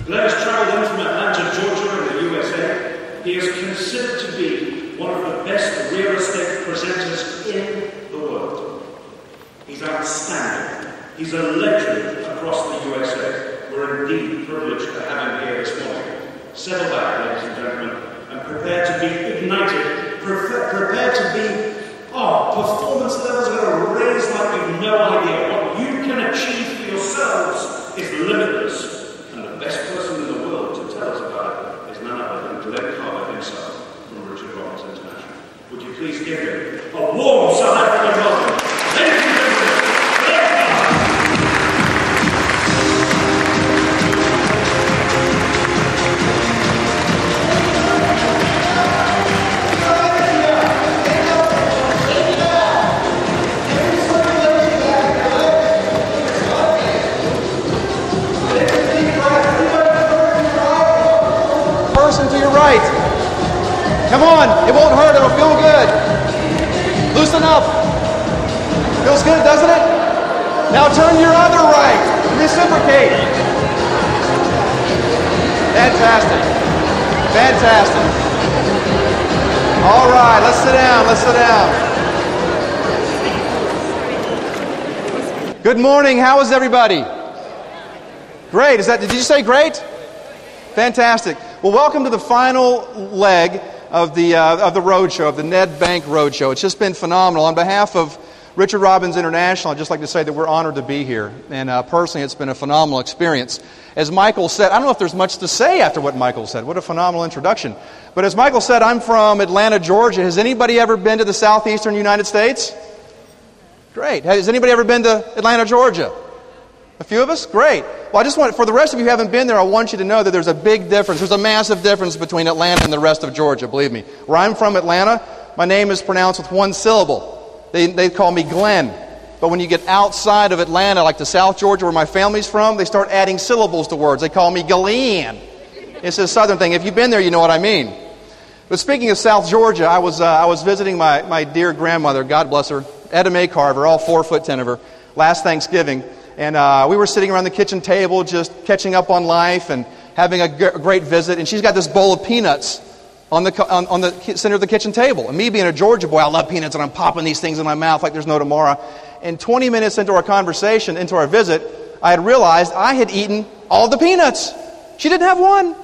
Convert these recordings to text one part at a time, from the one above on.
Glenn has travelled in from Atlanta, Georgia in the USA. He is considered to be one of the best real estate presenters in the world. He's outstanding. He's a legend across the USA. We're indeed privileged to have him here this morning. Settle back, ladies and gentlemen, and prepare to be ignited. Prepare to be, performance levels are going to raise like you've no idea. What you can achieve for yourselves is limitless. And the best person in the world to tell us about it is none other than Glenn Carver himself from Richard Robbins International. Would you please give him a warm South African welcome? Ladies and gentlemen, Glenn Carver. To your right. Come on, it won't hurt, it'll feel good. Loosen up. Feels good, doesn't it? Now turn your other right. Reciprocate. Fantastic. Fantastic. All right, let's sit down. Good morning, how is everybody? Great, did you say great? Fantastic. Well, welcome to the final leg of the roadshow, of the Ned Bank Roadshow. It's just been phenomenal. On behalf of Richard Robbins International, I'd just like to say that we're honored to be here. And personally, it's been a phenomenal experience. As Michael said, I don't know if there's much to say after what Michael said. What a phenomenal introduction. But as Michael said, I'm from Atlanta, Georgia. Has anybody ever been to the southeastern United States? Great. Has anybody ever been to Atlanta, Georgia? A few of us? Great. Well, I just want, for the rest of you who haven't been there, I want you to know that there's a big difference. There's a massive difference between Atlanta and the rest of Georgia, believe me. Where I'm from, Atlanta, my name is pronounced with one syllable. They call me Glenn. But when you get outside of Atlanta, like to South Georgia, where my family's from, they start adding syllables to words. They call me Glenn. It's a southern thing. If you've been there, you know what I mean. But speaking of South Georgia, I was visiting my dear grandmother, God bless her, Etta Mae Carver, all 4'10" of her, last Thanksgiving. And we were sitting around the kitchen table just catching up on life and having a great visit. And she's got this bowl of peanuts on the center of the kitchen table. And me being a Georgia boy, I love peanuts and I'm popping these things in my mouth like there's no tomorrow. And 20 minutes into our conversation, into our visit, I had realized I had eaten all the peanuts. She didn't have one.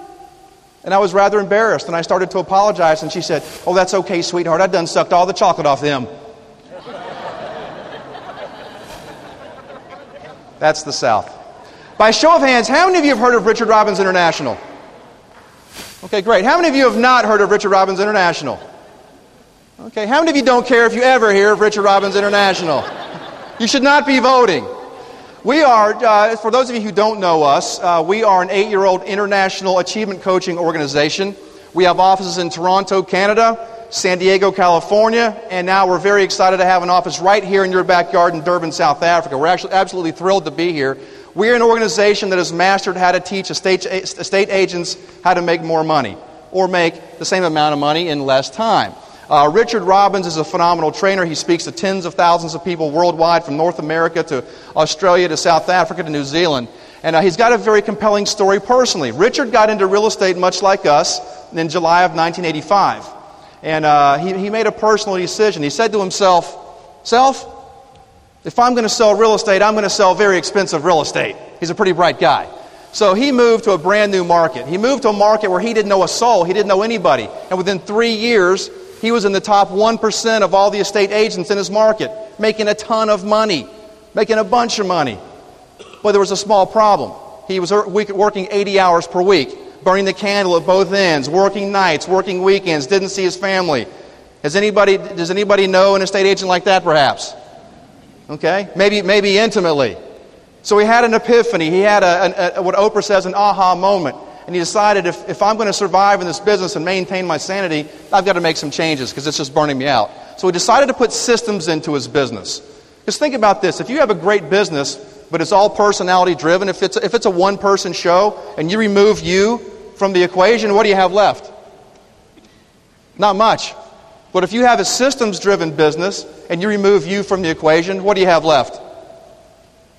And I was rather embarrassed. And I started to apologize. And she said, "Oh, that's okay, sweetheart. I done sucked all the chocolate off them." That's the South. By show of hands, how many of you have heard of Richard Robbins International? Okay, great. How many of you have not heard of Richard Robbins International? Okay, how many of you don't care if you ever hear of Richard Robbins International? You should not be voting. We are, for those of you who don't know us, we are an 8-year-old international achievement coaching organization. We have offices in Toronto, Canada, San Diego, California, and now we're very excited to have an office right here in your backyard in Durban, South Africa. We're actually absolutely thrilled to be here. We're an organization that has mastered how to teach estate agents how to make more money or make the same amount of money in less time. Richard Robbins is a phenomenal trainer. He speaks to tens of thousands of people worldwide, from North America to Australia to South Africa to New Zealand. And he's got a very compelling story personally. Richard got into real estate much like us in July of 1985. And he made a personal decision. He said to himself, if I'm going to sell real estate, I'm going to sell very expensive real estate. He's a pretty bright guy. So he moved to a brand new market. He moved to a market where he didn't know a soul. He didn't know anybody. And within 3 years, he was in the top 1% of all the estate agents in his market, making a ton of money, making a bunch of money. But there was a small problem. He was working 80 hours per week, burning the candle at both ends, working nights, working weekends, didn't see his family. Does anybody know an estate agent like that, perhaps? Okay, maybe intimately. So he had an epiphany. He had what Oprah says, an aha moment. And he decided, if I'm going to survive in this business and maintain my sanity, I've got to make some changes because it's just burning me out. So he decided to put systems into his business. Just think about this. If you have a great business, but it's all personality driven, if it's a one-person show and you remove you from the equation, what do you have left? Not much. But if you have a systems-driven business and you remove you from the equation, what do you have left?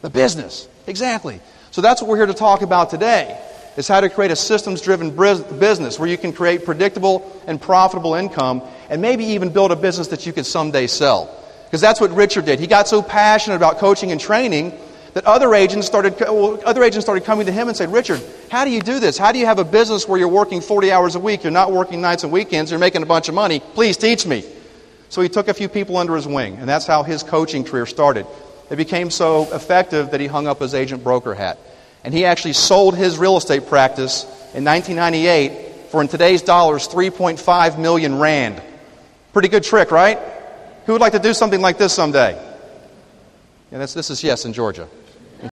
The business. Exactly. So that's what we're here to talk about today. is how to create a systems-driven business where you can create predictable and profitable income and maybe even build a business that you could someday sell. Because that's what Richard did. He got so passionate about coaching and training that other agents started coming to him and said, Richard, how do you do this? How do you have a business where you're working 40 hours a week, you're not working nights and weekends, you're making a bunch of money? Please teach me. So he took a few people under his wing, and that's how his coaching career started. It became so effective that he hung up his agent broker hat. And he actually sold his real estate practice in 1998 for, in today's dollars, 3.5 million rand. Pretty good trick, right? Who would like to do something like this someday? Yeah, this is yes in Georgia.